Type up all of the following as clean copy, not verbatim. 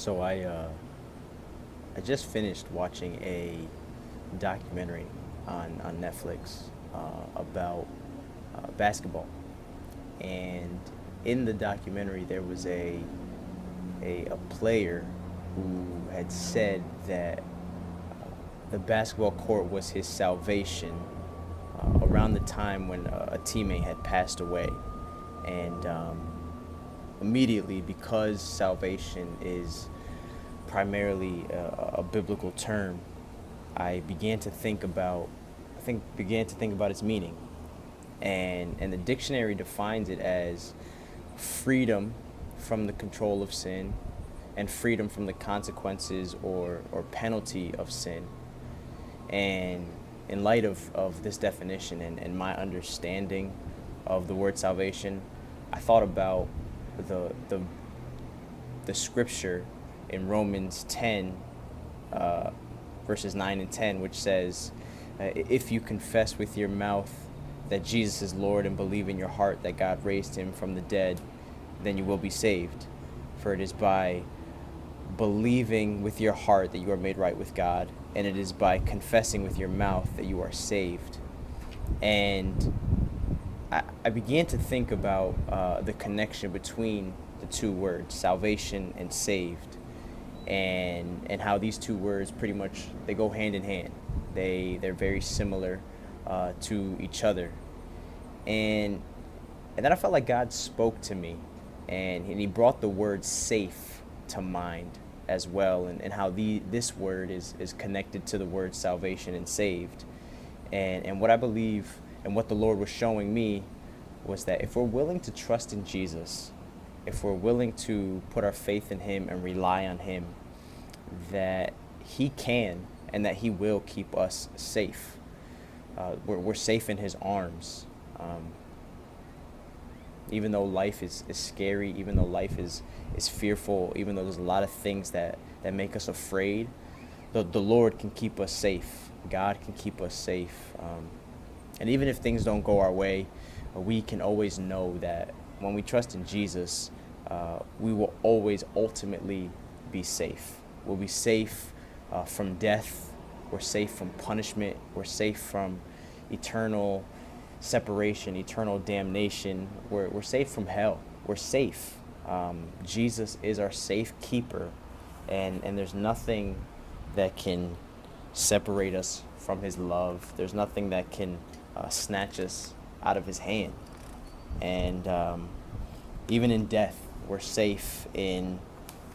So I just finished watching a documentary on Netflix about basketball, and in the documentary there was a player who had said that the basketball court was his salvation around the time when a teammate had passed away, and immediately, because salvation is primarily a biblical term, I began to think about its meaning, and the dictionary defines it as freedom from the control of sin and freedom from the consequences or penalty of sin. And in light of this definition and my understanding of the word salvation, I thought about the the the scripture in Romans 10, verses 9 and 10, which says, if you confess with your mouth that Jesus is Lord and believe in your heart that God raised him from the dead, then you will be saved. For it is by believing with your heart that you are made right with God, and it is by confessing with your mouth that you are saved. And I began to think about the connection between the two words, salvation and saved, and how these two words pretty much they go hand in hand. They're very similar to each other, and then I felt like God spoke to me, and He brought the word safe to mind as well, and how this word is connected to the word salvation and saved, and what I believe and what the Lord was showing me was that if we're willing to trust in Jesus, if we're willing to put our faith in Him and rely on Him, that He can and that He will keep us safe. We're safe in His arms. Even though life is scary, even though life is fearful, even though there's a lot of things that make us afraid, the Lord can keep us safe. God can keep us safe. And even if things don't go our way, we can always know that when we trust in Jesus, we will always ultimately be safe. We'll be safe from death. We're safe from punishment. We're safe from eternal separation, eternal damnation. We're safe from hell. We're safe. Jesus is our safe keeper, and there's nothing that can separate us from His love. There's nothing that can snatch us out of His hand. And even in death, we're safe in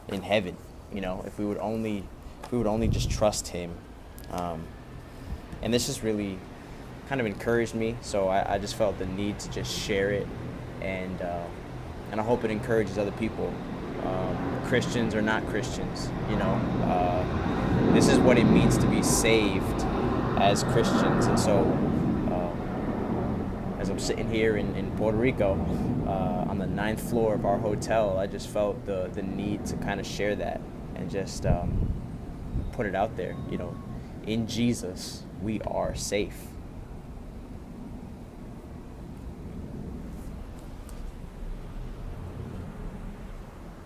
heaven. You know, if we would only just trust Him. And this just really kind of encouraged me, so I just felt the need to just share it, and I hope it encourages other people, Christians or not Christians. You know, this is what it means to be saved as Christians. And so as I'm sitting here in Puerto Rico on the 9th floor of our hotel, I just felt the need to kind of share that and just put it out there. You know, in Jesus we are safe.